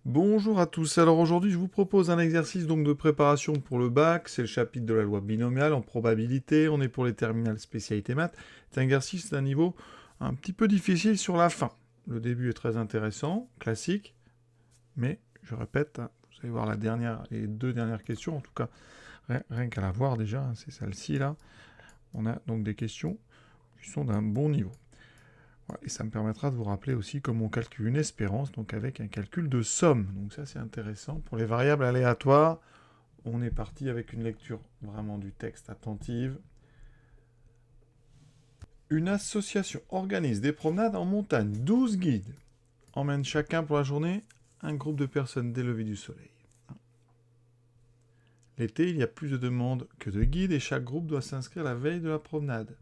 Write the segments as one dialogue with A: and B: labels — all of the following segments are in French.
A: Bonjour à tous. Alors aujourd'hui, je vous propose un exercice donc de préparation pour le bac. C'est le chapitre de la loi binomiale en probabilité. On est pour les terminales spécialité maths. C'est un exercice d'un niveau un petit peu difficile sur la fin. Le début est très intéressant, classique, mais je répète, vous allez voir les deux dernières questions, en tout cas, rien qu'à la voir déjà, c'est celle-ci là. On a donc des questions qui sont d'un bon niveau. Voilà, et ça me permettra de vous rappeler aussi comment on calcule une espérance, donc avec un calcul de somme. Donc ça c'est intéressant. Pour les variables aléatoires, on est parti avec une lecture vraiment du texte attentive. Une association organise des promenades en montagne. 12 guides emmènent chacun pour la journée un groupe de personnes dès le lever du soleil. L'été, il y a plus de demandes que de guides et chaque groupe doit s'inscrire la veille de la promenade.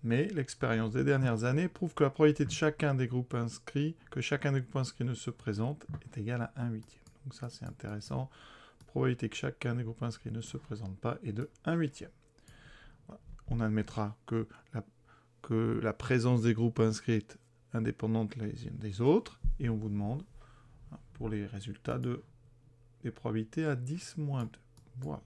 A: Mais l'expérience des dernières années prouve que la probabilité de chacun des groupes inscrits, que chacun des groupes inscrits ne se présente, est égale à 1/8. Donc ça, c'est intéressant. Probabilité que chacun des groupes inscrits ne se présente pas est de 1/8. Voilà. On admettra que la présence des groupes inscrits indépendante les unes des autres, et on vous demande pour les résultats des probabilités à 10-2. Voilà.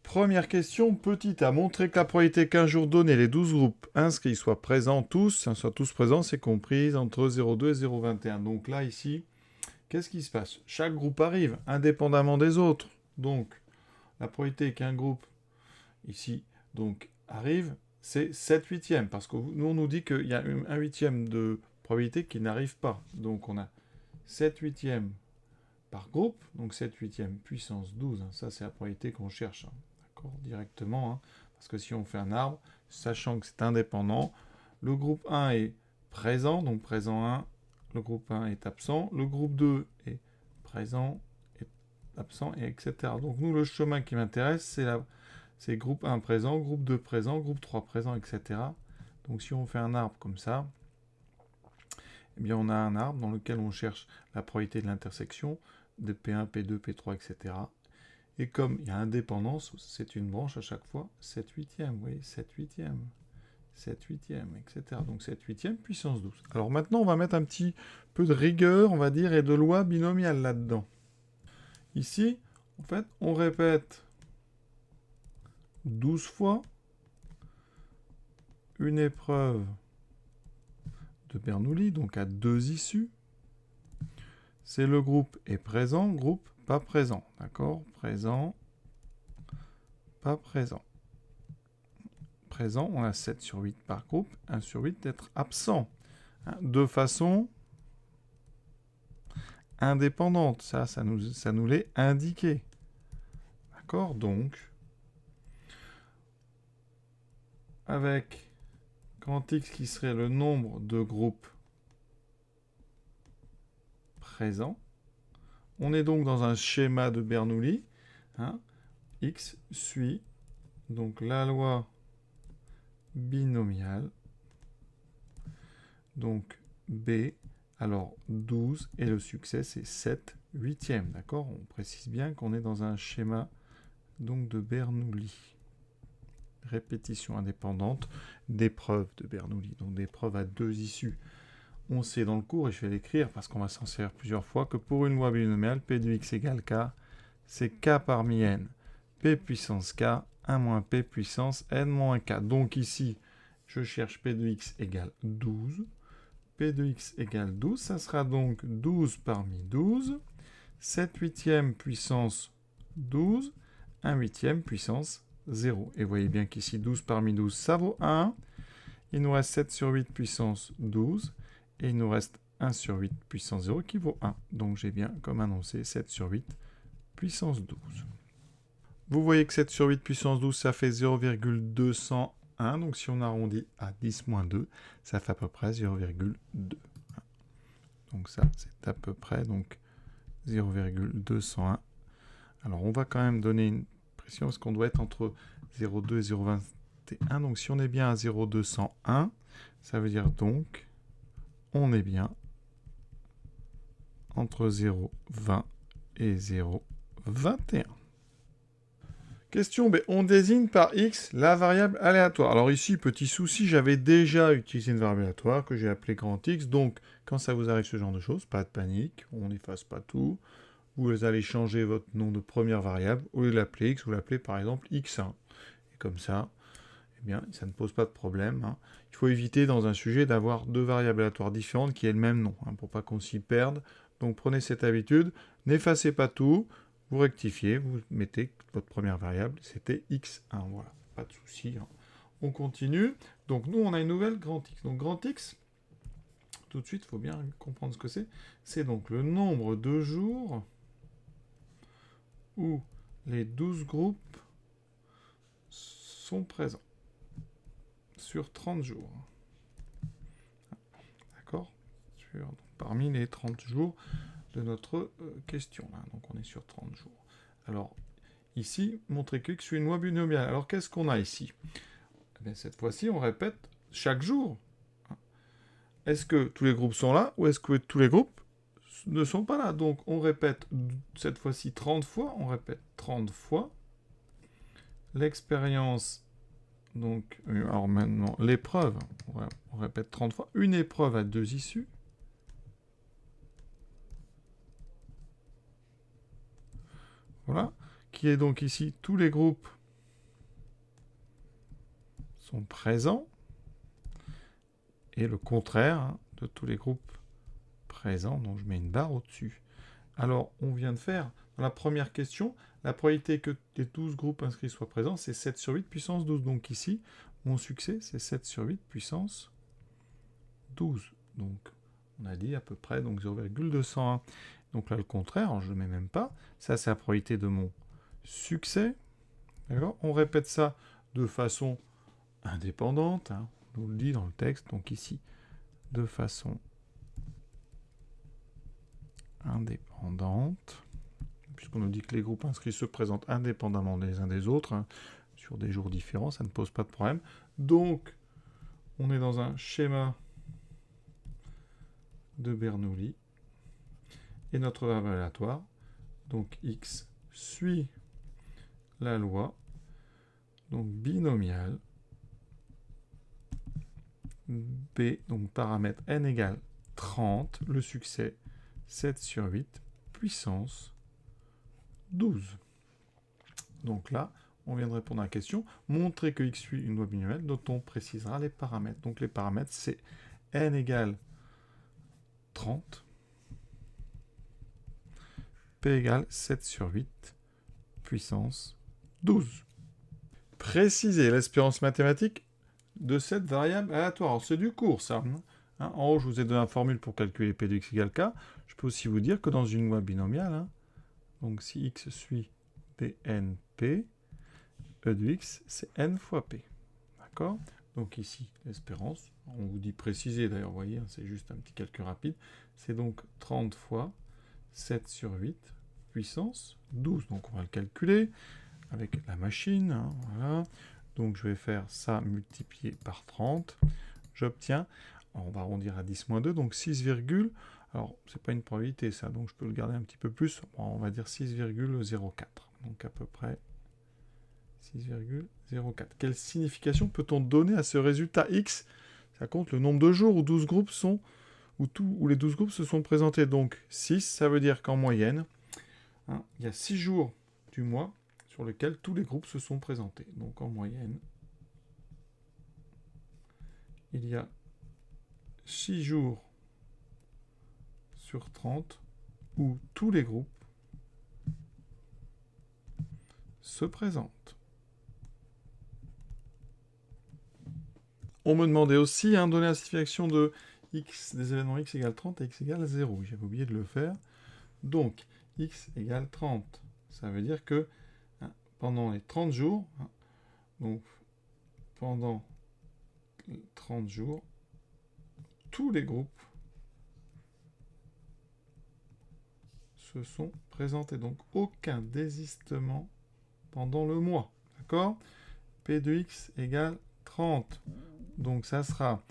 A: Première question, petit a. Montrer que la probabilité qu'un jour donné, les 12 groupes inscrits soient présents tous, c'est comprise entre 0,2 et 0,21. Donc là, ici, qu'est-ce qui se passe? Chaque groupe arrive indépendamment des autres. Donc, la probabilité qu'un groupe, ici, donc, arrive, c'est 7/8. Parce que nous, on nous dit qu'il y a 1/8 de probabilité qui n'arrive pas. Donc, on a 7/8 par groupe. Donc, 7/8 puissance 12. Ça, c'est la probabilité qu'on cherche. Directement, parce que si on fait un arbre, sachant que c'est indépendant, le groupe 1 est présent, donc présent 1, le groupe 1 est absent, le groupe 2 est présent, est absent, et etc. Donc nous, le chemin qui m'intéresse, c'est groupe 1 présent, groupe 2 présent, groupe 3 présent, etc. Donc si on fait un arbre comme ça, eh bien on a un arbre dans lequel on cherche la probabilité de l'intersection de P1, P2, P3, etc. Et comme il y a indépendance, c'est une branche à chaque fois, 7/8, oui, 7/8, 7/8, etc. Donc 7/8 puissance 12. Alors maintenant, on va mettre un petit peu de rigueur, on va dire, et de loi binomiale là-dedans. Ici, en fait, on répète 12 fois une épreuve de Bernoulli, donc à 2 issues. C'est le groupe est présent, groupe pas présent, d'accord? Présent, pas présent. Présent, on a 7/8 par groupe, 1/8 d'être absent. De façon indépendante, ça nous l'est indiqué. D'accord? Donc, avec grand X qui serait le nombre de groupes présents, on est donc dans un schéma de Bernoulli. X suit donc la loi binomiale. Donc B, alors 12, et le succès c'est 7/8. D'accord? On précise bien qu'on est dans un schéma donc de Bernoulli. Répétition indépendante d'épreuves de Bernoulli, donc d'épreuves à 2 issues. On sait dans le cours, et je vais l'écrire parce qu'on va s'en servir plusieurs fois, que pour une loi binomiale, P de x égale K, c'est K parmi N, P puissance K, 1 moins P puissance N moins K. Donc ici, je cherche P de x égale 12. P de x égale 12, ça sera donc 12 parmi 12, 7/8 puissance 12, 1/8 puissance 0. Et vous voyez bien qu'ici, 12 parmi 12, ça vaut 1. Il nous reste 7/8 puissance 12. Et il nous reste 1/8 puissance 0 qui vaut 1. Donc j'ai bien, comme annoncé, 7/8 puissance 12. Vous voyez que 7/8 puissance 12, ça fait 0,201. Donc si on arrondit à 10-2, ça fait à peu près 0,2. Donc ça, c'est à peu près donc 0,201. Alors on va quand même donner une précision parce qu'on doit être entre 0,2 et 0,21. Donc si on est bien à 0,201, ça veut dire donc on est bien entre 0,20 et 0,21. Question B. On désigne par x la variable aléatoire. Alors ici, petit souci, j'avais déjà utilisé une variable aléatoire que j'ai appelée grand X. Donc, quand ça vous arrive ce genre de choses, pas de panique, on n'efface pas tout. Vous allez changer votre nom de première variable. Au lieu de l'appeler x, vous l'appelez par exemple x1. Et comme ça, eh bien, ça ne pose pas de problème. Hein. Il faut éviter dans un sujet d'avoir deux variables aléatoires différentes qui aient le même nom, hein, pour pas qu'on s'y perde. Donc prenez cette habitude, n'effacez pas tout, vous rectifiez, vous mettez votre première variable, c'était x1, voilà, pas de souci. Hein. On continue. Donc nous, on a une nouvelle grand X. Donc grand X, tout de suite, il faut bien comprendre ce que c'est. C'est donc le nombre de jours où les 12 groupes sont présents sur 30 jours. D'accord ? Parmi les 30 jours de notre question. Là. Donc on est sur 30 jours. Alors, ici, montrer que x suit une loi binomiale. Alors, qu'est-ce qu'on a ici ? Eh bien, cette fois-ci, on répète chaque jour. Est-ce que tous les groupes sont là ou est-ce que tous les groupes ne sont pas là ? Donc, on répète cette fois-ci 30 fois. On répète 30 fois. L'expérience, donc, alors maintenant, l'épreuve, on répète 30 fois. Une épreuve à 2 issues. Voilà. Qui est donc ici, tous les groupes sont présents. Et le contraire hein, de tous les groupes présents. Donc, je mets une barre au-dessus. Alors, on vient de faire, dans la première question, la probabilité que les 12 groupes inscrits soient présents, c'est 7 sur 8 puissance 12. Donc ici, mon succès, c'est 7 sur 8 puissance 12. Donc, on a dit à peu près 0,201. Donc là, le contraire, je ne le mets même pas. Ça, c'est la probabilité de mon succès. D'accord ? On répète ça de façon indépendante. Hein. On nous le dit dans le texte. Donc ici, de façon indépendante, puisqu'on nous dit que les groupes inscrits se présentent indépendamment les uns des autres, hein, sur des jours différents, ça ne pose pas de problème. Donc, on est dans un schéma de Bernoulli, et notre variable aléatoire, donc x suit la loi, donc binomiale, b, donc paramètre n égale 30, le succès 7 sur 8, puissance 12. Donc là, on vient de répondre à la question. Montrer que x suit une loi binomiale dont on précisera les paramètres. Donc les paramètres, c'est n égale 30, p égale 7 sur 8, puissance 12. Préciser l'espérance mathématique de cette variable aléatoire. Alors c'est du cours, ça. Hein, en haut, je vous ai donné la formule pour calculer p de x égale k. Je peux aussi vous dire que dans une loi binomiale, hein, donc si x suit bnp, e de x, c'est n fois p. D'accord ? Donc ici, l'espérance, on vous dit préciser d'ailleurs, vous voyez, hein, c'est juste un petit calcul rapide, c'est donc 30 fois 7 sur 8, puissance 12. Donc on va le calculer avec la machine. Hein, voilà. Donc je vais faire ça multiplié par 30. J'obtiens, on va arrondir à 10 moins 2, donc 6, alors c'est pas une probabilité ça, donc je peux le garder un petit peu plus. Bon, on va dire 6,04. Donc à peu près 6,04. Quelle signification peut-on donner à ce résultat x ? Ça compte le nombre de jours où 12 groupes sont, où les 12 groupes se sont présentés. Donc 6, ça veut dire qu'en moyenne, hein, il y a 6 jours du mois sur lesquels tous les groupes se sont présentés. Donc en moyenne, il y a 6 jours sur 30 où tous les groupes se présentent. On me demandait aussi, hein, donner la signification de x, des événements x égale 30 et x égale 0. J'avais oublié de le faire. Donc, x égale 30. Ça veut dire que hein, pendant les 30 jours, hein, donc pendant 30 jours, tous les groupes se sont présentés. Donc, aucun désistement pendant le mois. D'accord ? P de x égale 30. Donc, ça sera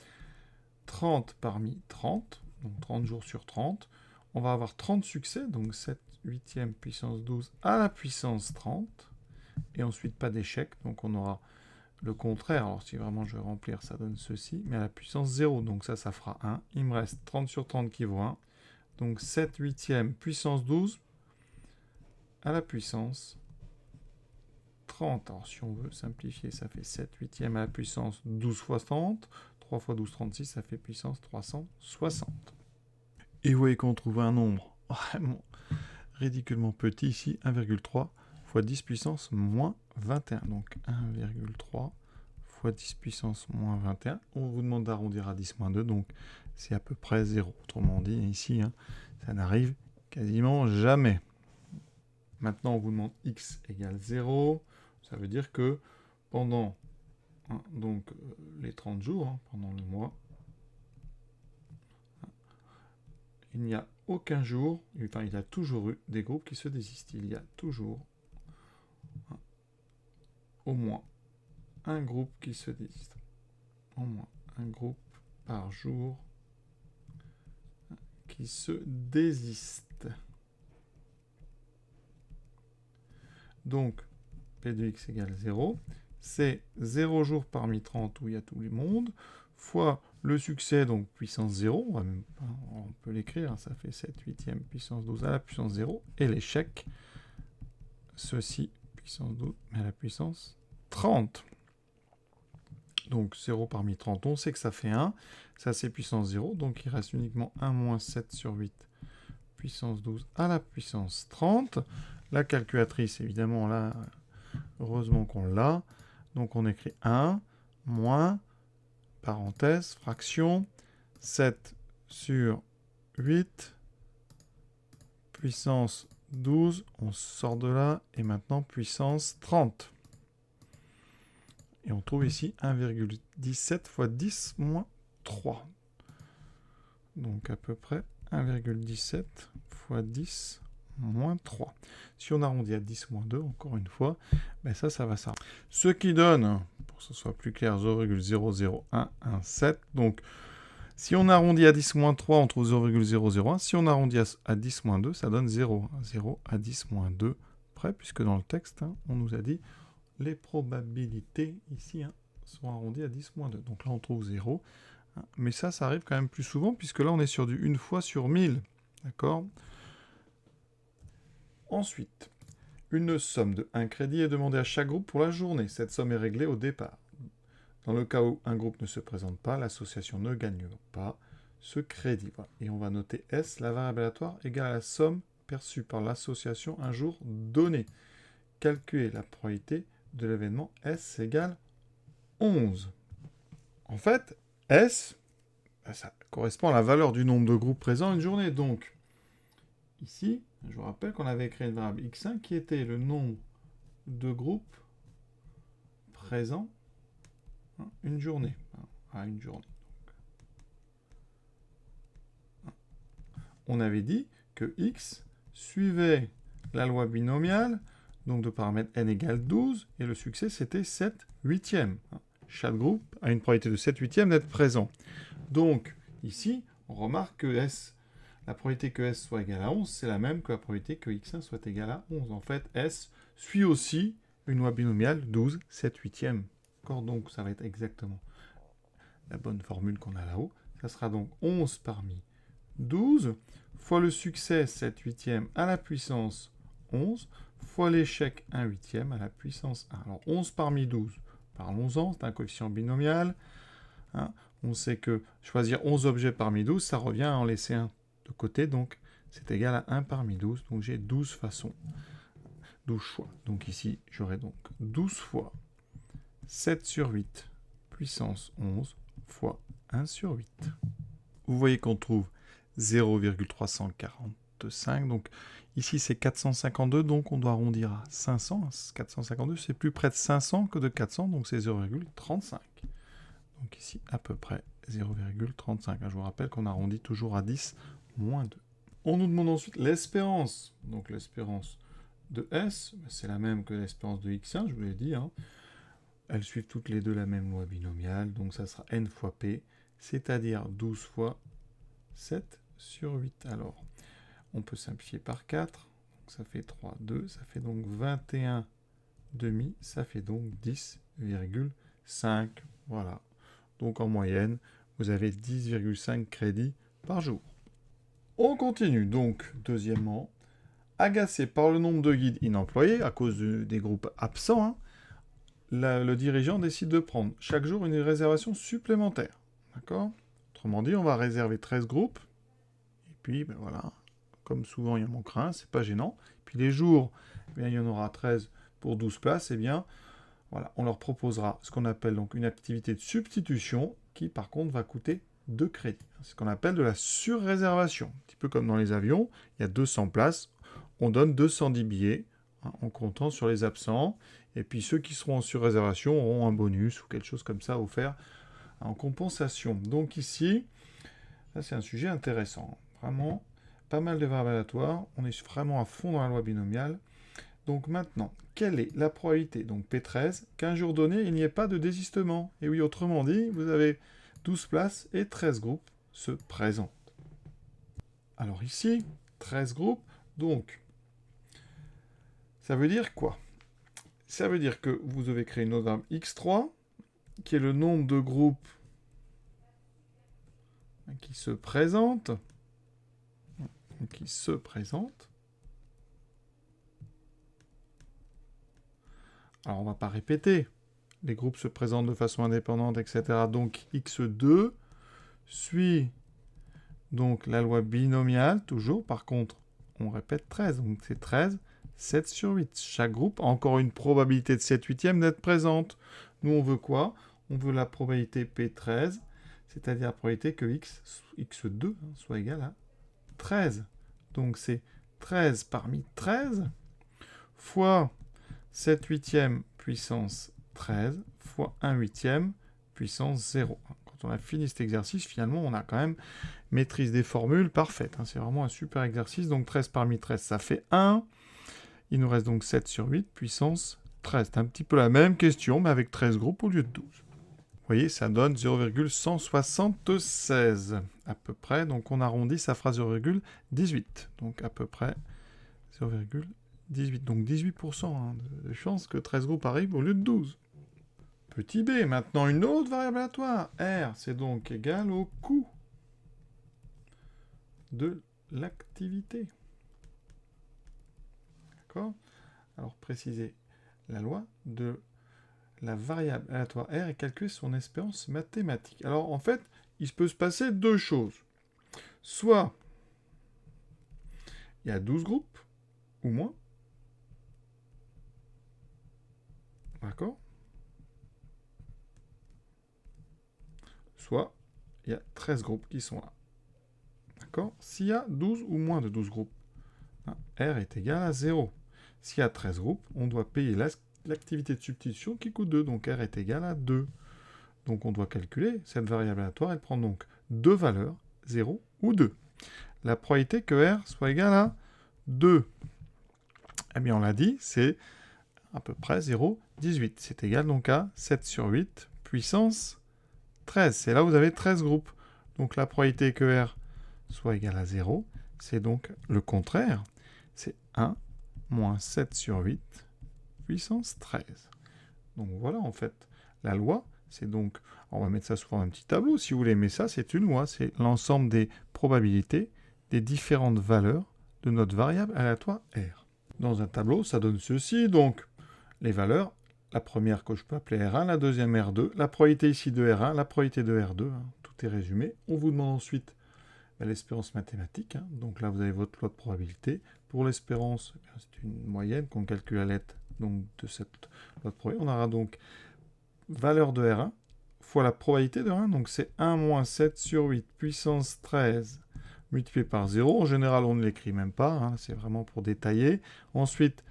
A: 30 parmi 30, donc 30 jours sur 30. On va avoir 30 succès, donc 7 huitième puissance 12 à la puissance 30. et ensuite pas d'échec, donc on aura le contraire. Alors si vraiment je vais remplir, ça donne ceci, mais à la puissance 0, donc ça fera 1. Il me reste 30 sur 30 qui vaut 1, donc 7 huitièmes puissance 12 à la puissance 30. Alors si on veut simplifier, ça fait 7 huitièmes à la puissance 12 fois 30. 3 fois 12, 36, ça fait puissance 360. Et vous voyez qu'on trouve un nombre vraiment ridiculement petit ici, 1,3 fois 10 puissance moins 21. Donc 1,3 fois 10 puissance moins 21. On vous demande d'arrondir à 10 moins 2, donc c'est à peu près 0. Autrement dit, ici, ça n'arrive quasiment jamais. Maintenant, on vous demande x égale 0. Ça veut dire que pendant donc, les 30 jours, pendant le mois, il n'y a aucun jour, enfin il y a toujours eu des groupes qui se désistent. Il y a toujours au moins un groupe qui se désiste. Au moins un groupe par jour qui se désiste. Donc, P de x égale 0. C'est 0 jours parmi 30 où il y a tout le monde, fois le succès, donc puissance 0, on peut l'écrire, ça fait 7 huitièmes puissance 12 à la puissance 0, et l'échec, ceci, puissance 12, mais à la puissance 30. Donc 0 parmi 30, on sait que ça fait 1, ça c'est puissance 0, donc il reste uniquement 1 moins 7 sur 8, puissance 12 à la puissance 30. La calculatrice, évidemment, là, heureusement qu'on l'a. Donc on écrit 1 moins, parenthèse, fraction, 7 sur 8, puissance 12, on sort de là, et maintenant puissance 30. Et on trouve ici 1,17 fois 10 moins 3. Donc à peu près 1,17 fois 10 moins 3. Si on arrondit à 10 moins 2, encore une fois, ben ça va ça. Ce qui donne, pour que ce soit plus clair, 0,00117. Donc, si on arrondit à 10 moins 3, on trouve 0,001. Si on arrondit à 10 moins 2, ça donne 0. 0 à 10 moins 2 près, puisque dans le texte, on nous a dit les probabilités ici sont arrondies à 10 moins 2. Donc là, on trouve 0. Mais ça arrive quand même plus souvent, puisque là, on est sur du 1 fois sur 1000. D'accord ? Ensuite, une somme de 1 crédit est demandée à chaque groupe pour la journée. Cette somme est réglée au départ. Dans le cas où un groupe ne se présente pas, l'association ne gagne pas ce crédit. Voilà. Et on va noter S, la variable aléatoire égale à la somme perçue par l'association un jour donné. Calculer la probabilité de l'événement S égale 11. En fait, S, ça correspond à la valeur du nombre de groupes présents une journée. Donc, ici, je vous rappelle qu'on avait créé une variable x1 qui était le nombre de groupes présents une journée. À une journée. On avait dit que x suivait la loi binomiale, donc de paramètre n égale 12, et le succès c'était 7 huitièmes. Chaque groupe a une probabilité de 7 huitièmes d'être présent. Donc, ici, on remarque que S, la probabilité que S soit égale à 11, c'est la même que la probabilité que x1 soit égal à 11. En fait, S suit aussi une loi binomiale 12, 7 huitièmes. D'accord ? Donc, ça va être exactement la bonne formule qu'on a là-haut. Ça sera donc 11 parmi 12, fois le succès 7 huitièmes à la puissance 11, fois l'échec 1 huitième à la puissance 1. Alors 11 parmi 12, parlons-en, c'est un coefficient binomial. On sait que choisir 11 objets parmi 12, ça revient à en laisser un de côté, donc c'est égal à 1 parmi 12, donc j'ai 12 façons, 12 choix. Donc ici, j'aurai donc 12 fois 7 sur 8, puissance 11, fois 1 sur 8. Vous voyez qu'on trouve 0,345, donc ici c'est 452, donc on doit arrondir à 500. 452, c'est plus près de 500 que de 400, donc c'est 0,35. Donc ici, à peu près 0,35. Je vous rappelle qu'on arrondit toujours à 10 moins 2. On nous demande ensuite l'espérance. Donc l'espérance de S, c'est la même que l'espérance de X1, je vous l'ai dit. Elles suivent toutes les deux la même loi binomiale, donc ça sera n fois P, c'est-à-dire 12 fois 7 sur 8. Alors, on peut simplifier par 4, donc ça fait 3, 2, ça fait donc 21 demi, ça fait donc 10,5. Voilà. Donc en moyenne, vous avez 10,5 crédits par jour. On continue. Donc, deuxièmement, agacé par le nombre de guides inemployés à cause des groupes absents, hein, le dirigeant décide de prendre chaque jour une réservation supplémentaire. D'accord? Autrement dit, on va réserver 13 groupes. Et puis, ben voilà, comme souvent il y en manquera un, c'est pas gênant. Puis les jours, eh bien, il y en aura 13 pour 12 places, eh bien, voilà, on leur proposera ce qu'on appelle donc une activité de substitution qui, par contre, va coûter 2 crédits. C'est ce qu'on appelle de la surréservation. Un petit peu comme dans les avions, il y a 200 places, on donne 210 billets hein, en comptant sur les absents. Et puis ceux qui seront en surréservation auront un bonus ou quelque chose comme ça offert en compensation. Donc ici, ça c'est un sujet intéressant. Vraiment, pas mal de variables aléatoires. On est vraiment à fond dans la loi binomiale. Donc maintenant, quelle est la probabilité, donc P13, qu'un jour donné, il n'y ait pas de désistement? Et oui, autrement dit, vous avez 12 places et 13 groupes se présentent. Alors ici, 13 groupes, donc, ça veut dire quoi? Ça veut dire que vous devez créer une autre variable x3, qui est le nombre de groupes qui se présentent. Alors, on ne va pas répéter. Les groupes se présentent de façon indépendante, etc. Donc, x2 suit donc la loi binomiale, toujours. Par contre, on répète 13. Donc, c'est 13, 7 sur 8. Chaque groupe a encore une probabilité de 7/8 d'être présente. Nous, on veut quoi? On veut la probabilité P13, c'est-à-dire la probabilité que x2 soit égal à 13. Donc, c'est 13 parmi 13 fois 7/8 puissance 13 fois 1/8 puissance 0. Quand on a fini cet exercice, finalement, on a quand même maîtrise des formules parfaite. C'est vraiment un super exercice. Donc 13 parmi 13, ça fait 1. Il nous reste donc 7 sur 8 puissance 13. C'est un petit peu la même question, mais avec 13 groupes au lieu de 12. Vous voyez, ça donne 0,176 à peu près. Donc on arrondit, ça fera 0,18. Donc à peu près 0,18. Donc 18% de chance que 13 groupes arrivent au lieu de 12. Petit b, maintenant une autre variable aléatoire. R, c'est donc égal au coût de l'activité. D'accord? Alors préciser la loi de la variable aléatoire R et calculer son espérance mathématique. Alors en fait, il peut se passer deux choses. Soit il y a 12 groupes, ou moins. D'accord? Soit il y a 13 groupes qui sont là. D'accord? S'il y a 12 ou moins de 12 groupes, R est égal à 0. S'il y a 13 groupes, on doit payer l'activité de substitution qui coûte 2. Donc R est égal à 2. Donc on doit calculer cette variable aléatoire. Elle prend donc deux valeurs, 0 ou 2. La probabilité que R soit égal à 2, eh bien on l'a dit, c'est à peu près 0,18. C'est égal donc à 7 sur 8 puissance 13. C'est là où vous avez 13 groupes. Donc la probabilité que R soit égal à 0, c'est donc le contraire. C'est 1 moins 7 sur 8 puissance 13. Donc voilà en fait la loi. C'est donc, on va mettre ça sous forme d'un petit tableau si vous voulez, mais ça c'est une loi. C'est l'ensemble des probabilités des différentes valeurs de notre variable aléatoire R. Dans un tableau, ça donne ceci. Donc les valeurs, la première que je peux appeler R1, la deuxième R2, la probabilité ici de R1, la probabilité de R2, tout est résumé. On vous demande ensuite l'espérance mathématique, donc là vous avez votre loi de probabilité. Pour l'espérance, c'est une moyenne qu'on calcule à l'aide donc, de cette loi de probabilité. On aura donc valeur de R1 fois la probabilité de R1, donc c'est 1 moins 7 sur 8 puissance 13 multiplié par 0. En général, on ne l'écrit même pas, c'est vraiment pour détailler. Ensuite,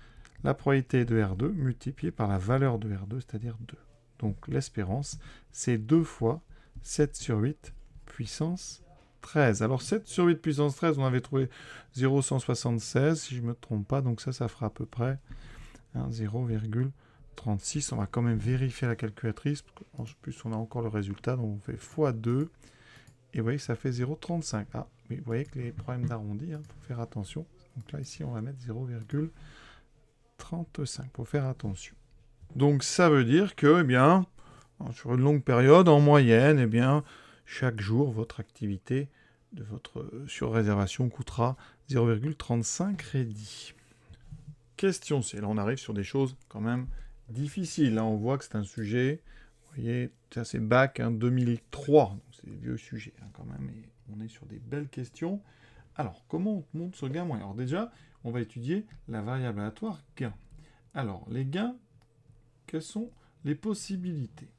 A: la probabilité de R2 multipliée par la valeur de R2, c'est-à-dire 2. Donc l'espérance, c'est 2 fois 7 sur 8 puissance 13. Alors 7 sur 8 puissance 13, on avait trouvé 0,176, si je ne me trompe pas, donc ça fera à peu près 0,36. On va quand même vérifier la calculatrice, en plus on a encore le résultat, donc on fait x2, et vous voyez que ça fait 0,35. Ah, mais vous voyez que les problèmes d'arrondi, il faut faire attention. Donc là, ici, on va mettre 0,35. Il faut faire attention. Donc ça veut dire que, eh bien, sur une longue période, en moyenne, eh bien, chaque jour, votre activité de votre sur-réservation coûtera 0,35 crédits. Question C. Là, on arrive sur des choses quand même difficiles. Là, on voit que c'est un sujet, vous voyez, ça c'est bac 2003. Donc c'est des vieux sujets quand même. Et on est sur des belles questions. Alors, comment on monte ce gain moyen? Alors déjà, on va étudier la variable aléatoire gain. Alors, les gains, quelles sont les possibilités?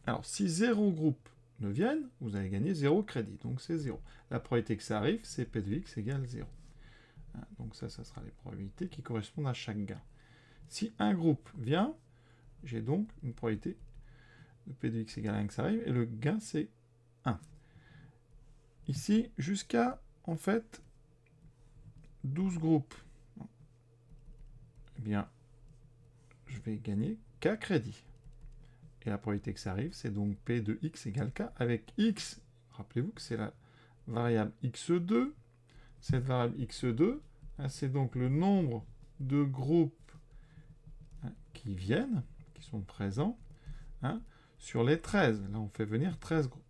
A: Alors, si 0 groupe ne viennent, vous allez gagner 0 crédit, donc c'est 0. La probabilité que ça arrive, c'est P de x égale 0. Donc ça sera les probabilités qui correspondent à chaque gain. Si un groupe vient, j'ai donc une probabilité de P de x égale 1 que ça arrive, et le gain, c'est 1. Ici, jusqu'à, en fait, 12 groupes, eh bien, je vais gagner K crédit. Et la probabilité que ça arrive, c'est donc P de x égale K, avec x, rappelez-vous que c'est la variable x2. Cette variable x2, c'est donc le nombre de groupes qui viennent, qui sont présents, sur les 13. Là, on fait venir 13 groupes.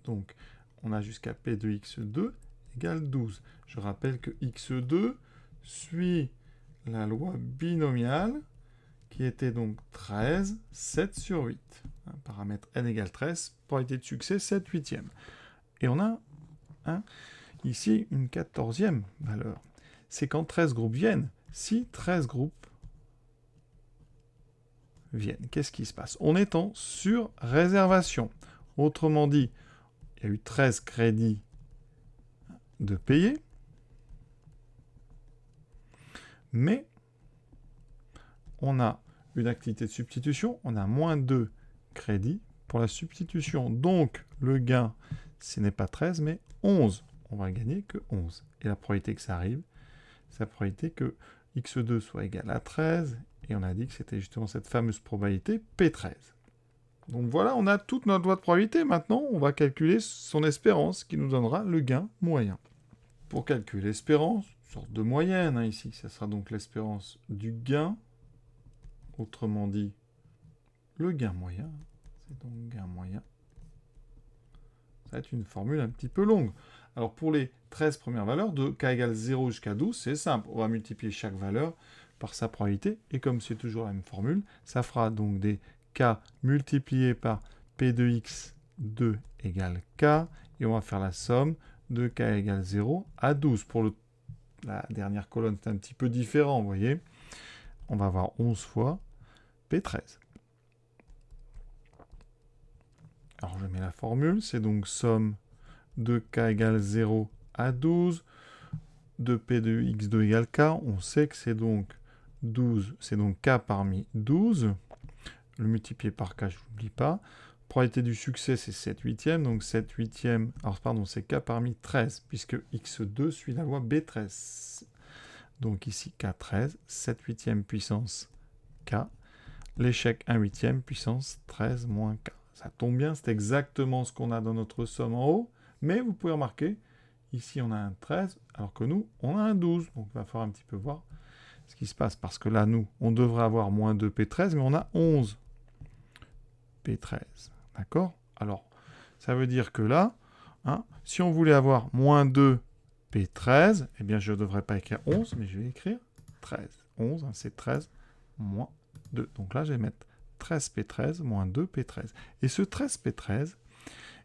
A: Donc, on a jusqu'à P de x2 égale 12. Je rappelle que x2 suit la loi binomiale, qui était donc 13, 7 sur 8. Paramètre n égale 13, probabilité de succès 7 huitièmes. Et on a ici une 14e valeur. C'est quand 13 groupes viennent. Si 13 groupes viennent, qu'est-ce qui se passe? On est en sur-réservation. Autrement dit, il y a eu 13 crédits de payer, mais on a une activité de substitution, on a moins 2 crédits pour la substitution. Donc, le gain, ce n'est pas 13, mais 11. On va gagner que 11. Et la probabilité que ça arrive, c'est la probabilité que x2 soit égal à 13, et on a dit que c'était justement cette fameuse probabilité P13. Donc voilà, on a toute notre loi de probabilité. Maintenant, on va calculer son espérance, qui nous donnera le gain moyen. Pour calculer l'espérance, une sorte de moyenne ici, ça sera donc l'espérance du gain. Autrement dit, le gain moyen, c'est donc gain moyen. Ça va être une formule un petit peu longue. Alors pour les 13 premières valeurs, de k égale 0 jusqu'à 12, c'est simple. On va multiplier chaque valeur par sa probabilité. Et comme c'est toujours la même formule, ça fera donc des k multipliés par p de x 2 égale k. Et on va faire la somme de k égale 0 à 12. Pour la dernière colonne, c'est un petit peu différent, vous voyez. On va avoir 11 fois P13. Alors je mets la formule, c'est donc somme de k égale 0 à 12, de p de x2 égale k. On sait que c'est donc 12, c'est donc k parmi 12. Le multiplier par k, je n'oublie pas. Probabilité du succès, c'est 7 huitièmes, donc 7 huitièmes, alors pardon, c'est k parmi 13, puisque x2 suit la loi B13. Donc ici, k13, 7 huitièmes puissance k. L'échec 1 huitième puissance 13 moins k. Ça tombe bien, c'est exactement ce qu'on a dans notre somme en haut. Mais vous pouvez remarquer, ici on a un 13, alors que nous, on a un 12. Donc il va falloir un petit peu voir ce qui se passe. Parce que là, nous, on devrait avoir moins 2 P13, mais on a 11 P13. D'accord? Alors, ça veut dire que là, si on voulait avoir moins 2 P13, eh bien je ne devrais pas écrire 11, mais je vais écrire 13. 11, c'est 13 moins 2. Donc là, je vais mettre 13 P13 moins 2 P13. Et ce 13 P13,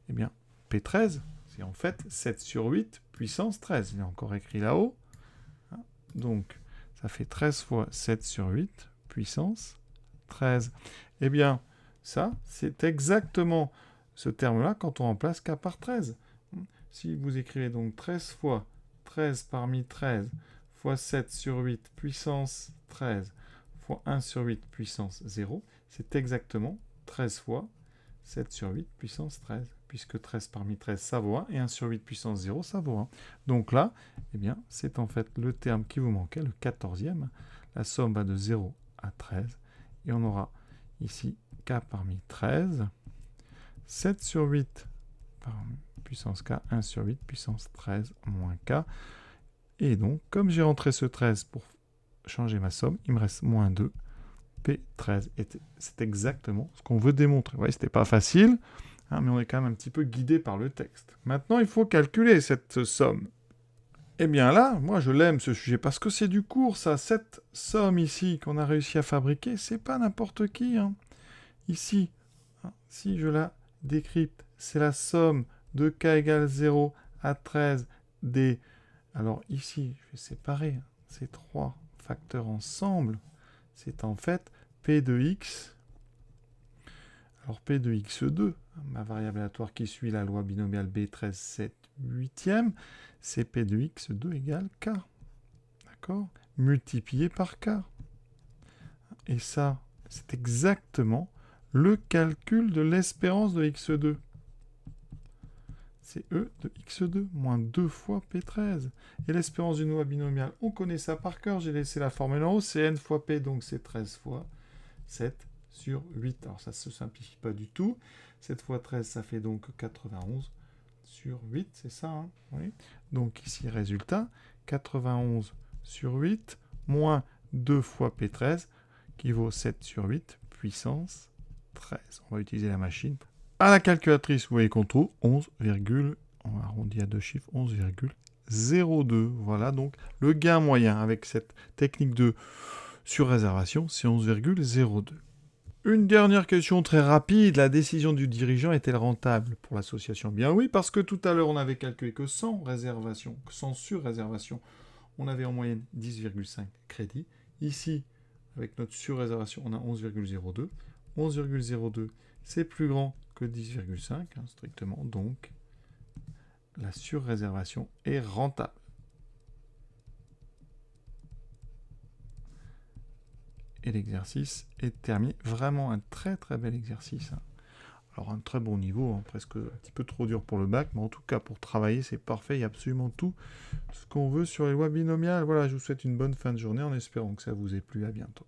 A: eh bien, P13, c'est en fait 7 sur 8 puissance 13. Il est encore écrit là-haut. Donc, ça fait 13 fois 7 sur 8 puissance 13. Eh bien, ça, c'est exactement ce terme-là quand on remplace k par 13. Si vous écrivez donc 13 fois 13 parmi 13 fois 7 sur 8 puissance 13 fois 1 sur 8 puissance 0, c'est exactement 13 fois 7 sur 8 puissance 13, puisque 13 parmi 13, ça vaut 1, et 1 sur 8 puissance 0, ça vaut 1. Donc là, eh bien, c'est en fait le terme qui vous manquait, le 14e. La somme va de 0 à 13, et on aura ici k parmi 13, 7 sur 8 puissance k, 1 sur 8 puissance 13 moins k. Et donc, comme j'ai rentré ce 13 pour changer ma somme, il me reste moins 2 P13. Et c'est exactement ce qu'on veut démontrer. Vous voyez, c'était pas facile, hein, mais on est quand même un petit peu guidé par le texte. Maintenant, il faut calculer cette somme. Eh bien là, moi je l'aime ce sujet, parce que c'est du cours, ça. Cette somme ici qu'on a réussi à fabriquer, c'est pas n'importe qui, hein. Ici, hein, si je la décrypte, c'est la somme de k égale 0 à 13 des... Alors ici, je vais séparer ces trois facteurs ensemble. C'est en fait P de x. Alors P de x2, ma variable aléatoire qui suit la loi binomiale B13, 7, 8e, c'est P de x2 égale K. D'accord? Multiplié par K. Et ça, c'est exactement le calcul de l'espérance de x2. C'est E de x2 moins 2 fois P13. Et l'espérance d'une loi binomiale, on connaît ça par cœur. J'ai laissé la formule en haut. C'est n fois P, donc c'est 13 fois 7 sur 8. Alors ça ne se simplifie pas du tout. 7 fois 13, ça fait donc 91 sur 8. C'est ça, hein? Oui. Donc ici, résultat, 91 sur 8 moins 2 fois P13 qui vaut 7 sur 8 puissance 13. On va utiliser la machine. À la calculatrice, vous voyez qu'on trouve 11, on arrondit à deux chiffres, 11,02. Voilà, donc le gain moyen avec cette technique de surréservation, c'est 11,02. Une dernière question très rapide. La décision du dirigeant est-elle rentable pour l'association? Bien oui, parce que tout à l'heure, on avait calculé que sans réservation, sans surréservation, on avait en moyenne 10,5 crédits. Ici, avec notre surréservation, on a 11,02. 11,02, c'est plus grand que 10,5, hein, strictement. Donc, la surréservation est rentable. Et l'exercice est terminé. Vraiment un très très bel exercice, hein. Alors un très bon niveau, hein, presque un petit peu trop dur pour le bac, mais en tout cas pour travailler c'est parfait, il y a absolument tout ce qu'on veut sur les lois binomiales. Voilà, je vous souhaite une bonne fin de journée en espérant que ça vous ait plu, à bientôt.